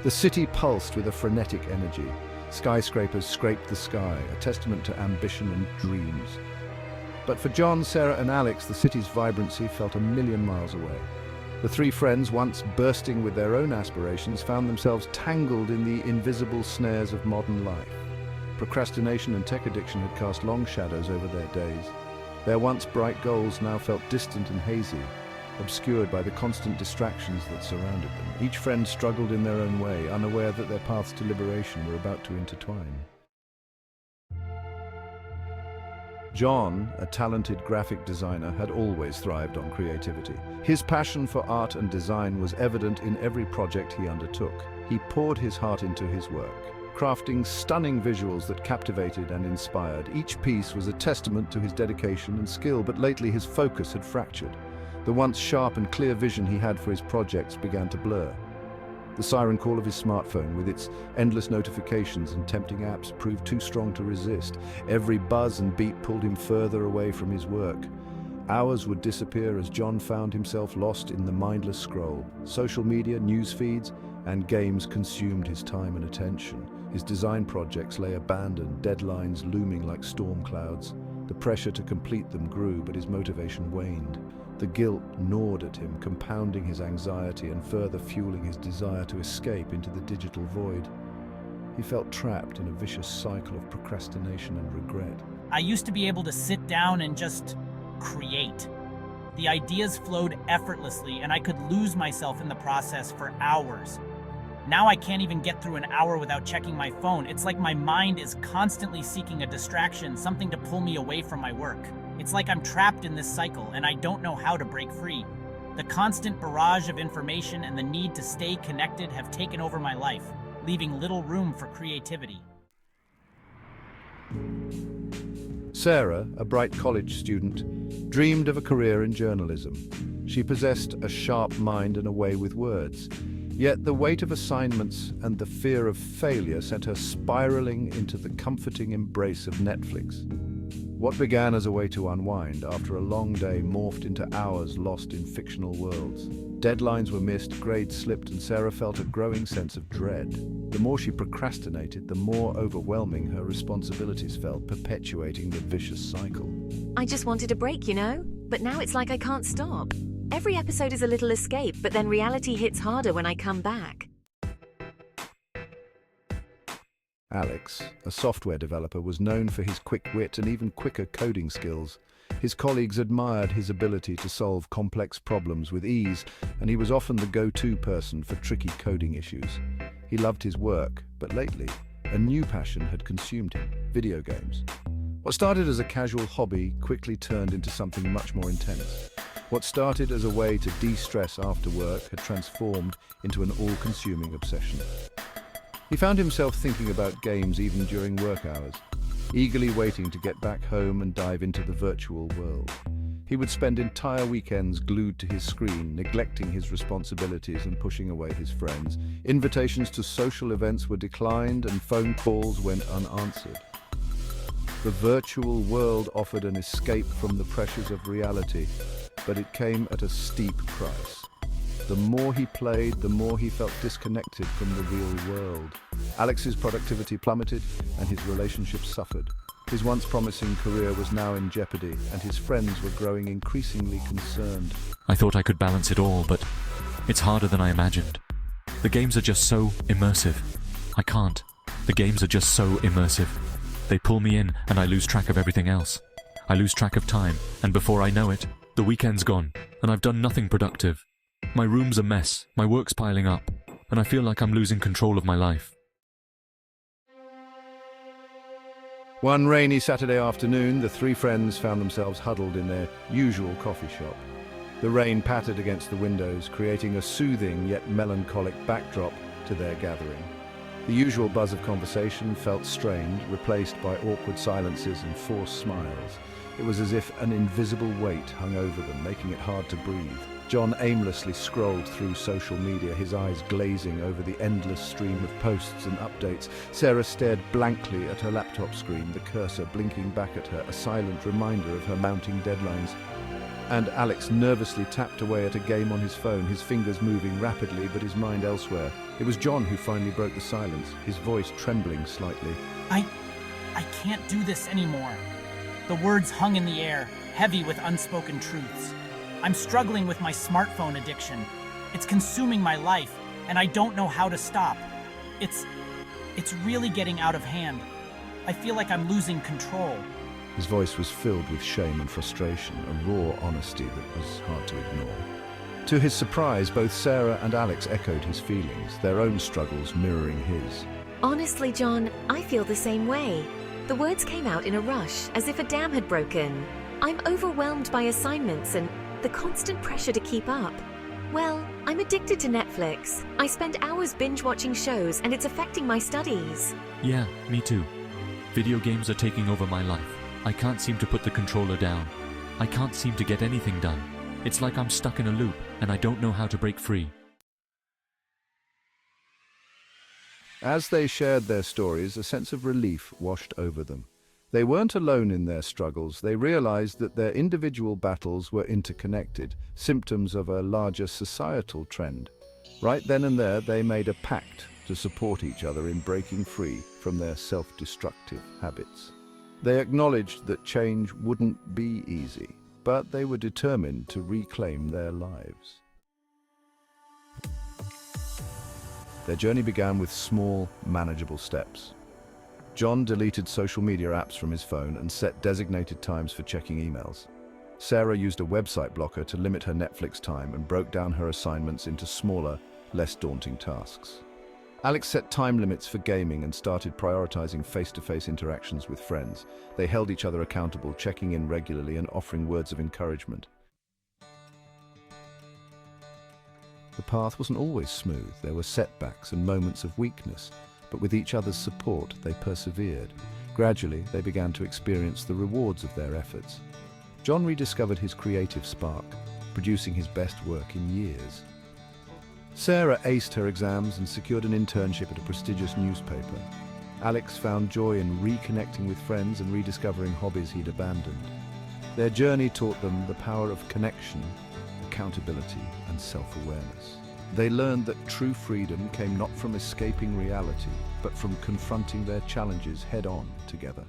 The city pulsed with a frenetic energy. Skyscrapers scraped the sky, a testament to ambition and dreams. But for John, Sarah, and Alex, the city's vibrancy felt a million miles away. The three friends, once bursting with their own aspirations, found themselves tangled in the invisible snares of modern life. Procrastination and tech addiction had cast long shadows over their days. Their once bright goals now felt distant and hazy, obscured by the constant distractions that surrounded them. Each friend struggled in their own way, unaware that their paths to liberation were about to intertwine. John, a talented graphic designer, had always thrived on creativity. His passion for art and design was evident in every project he undertook. He poured his heart into his work, crafting stunning visuals that captivated and inspired. Each piece was a testament to his dedication and skill, but lately his focus had fractured. The once sharp and clear vision he had for his projects began to blur. The siren call of his smartphone, with its endless notifications and tempting apps, proved too strong to resist. Every buzz and beep pulled him further away from his work. Hours would disappear as John found himself lost in the mindless scroll. Social media, news feeds, and games consumed his time and attention. His design projects lay abandoned, deadlines looming like storm clouds. The pressure to complete them grew, but his motivation waned. The guilt gnawed at him, compounding his anxiety and further fueling his desire to escape into the digital void. He felt trapped in a vicious cycle of procrastination and regret. I used to be able to sit down and just create. The ideas flowed effortlessly, and I could lose myself in the process for hours. Now I can't even get through an hour without checking my phone. It's like my mind is constantly seeking a distraction, something to pull me away from my work. It's like I'm trapped in this cycle, and I don't know how to break free. The constant barrage of information and the need to stay connected have taken over my life, leaving little room for creativity. Sarah, a bright college student, dreamed of a career in journalism. She possessed a sharp mind and a way with words. Yet the weight of assignments and the fear of failure sent her spiraling into the comforting embrace of Netflix. What began as a way to unwind after a long day morphed into hours lost in fictional worlds. Deadlines were missed, grades slipped, and Sarah felt a growing sense of dread. The more she procrastinated, the more overwhelming her responsibilities felt, perpetuating the vicious cycle. I just wanted a break, but now it's like I can't stop. Every episode is a little escape, but then reality hits harder when I come back. Alex, a software developer, was known for his quick wit and even quicker coding skills. His colleagues admired his ability to solve complex problems with ease, and he was often the go-to person for tricky coding issues. He loved his work, but lately, a new passion had consumed him: video games. What started as a casual hobby quickly turned into something much more intense. What started as a way to de-stress after work had transformed into an all-consuming obsession. He found himself thinking about games even during work hours, eagerly waiting to get back home and dive into the virtual world. He would spend entire weekends glued to his screen, neglecting his responsibilities and pushing away his friends. Invitations to social events were declined and phone calls went unanswered. The virtual world offered an escape from the pressures of reality, but it came at a steep price. The more he played, the more he felt disconnected from the real world. Alex's productivity plummeted and his relationships suffered. His once promising career was now in jeopardy, and his friends were growing increasingly concerned. I thought I could balance it all, but it's harder than I imagined. The games are just so immersive. I can't. The games are just so immersive. They pull me in, and I lose track of everything else. I lose track of time, and before I know it, the weekend's gone, and I've done nothing productive. My room's a mess, my work's piling up, and I feel like I'm losing control of my life. One rainy Saturday afternoon, the three friends found themselves huddled in their usual coffee shop. The rain pattered against the windows, creating a soothing yet melancholic backdrop to their gathering. The usual buzz of conversation felt strained, replaced by awkward silences and forced smiles. It was as if an invisible weight hung over them, making it hard to breathe. John aimlessly scrolled through social media, his eyes glazing over the endless stream of posts and updates. Sarah stared blankly at her laptop screen, the cursor blinking back at her, a silent reminder of her mounting deadlines. and Alex nervously tapped away at a game on his phone, his fingers moving rapidly but his mind elsewhere. It was John who finally broke the silence, his voice trembling slightly. I can't do this anymore. The words hung in the air, heavy with unspoken truths. I'm struggling with my smartphone addiction. It's consuming my life, and I don't know how to stop. It's really getting out of hand. I feel like I'm losing control. His voice was filled with shame and frustration, a raw honesty that was hard to ignore. To his surprise, both Sarah and Alex echoed his feelings, their own struggles mirroring his. Honestly, John, I feel the same way. The words came out in a rush, as if a dam had broken. I'm overwhelmed by assignments and the constant pressure to keep up. Well, I'm addicted to Netflix. I spend hours binge-watching shows and it's affecting my studies. Yeah, me too. Video games are taking over my life. I can't seem to put the controller down. I can't seem to get anything done. It's like I'm stuck in a loop and I don't know how to break free. As they shared their stories, a sense of relief washed over them. They weren't alone in their struggles. They realized that their individual battles were interconnected, symptoms of a larger societal trend. Right then and there, they made a pact to support each other in breaking free from their self-destructive habits. They acknowledged that change wouldn't be easy, but they were determined to reclaim their lives. Their journey began with small, manageable steps. John deleted social media apps from his phone and set designated times for checking emails. Sarah used a website blocker to limit her Netflix time and broke down her assignments into smaller, less daunting tasks. Alex set time limits for gaming and started prioritizing face-to-face interactions with friends. They held each other accountable, checking in regularly and offering words of encouragement. The path wasn't always smooth. There were setbacks and moments of weakness, but with each other's support, they persevered. Gradually, they began to experience the rewards of their efforts. John rediscovered his creative spark, producing his best work in years. Sarah aced her exams and secured an internship at a prestigious newspaper. Alex found joy in reconnecting with friends and rediscovering hobbies he'd abandoned. Their journey taught them the power of connection, accountability, and self-awareness. They learned that true freedom came not from escaping reality, but from confronting their challenges head-on together.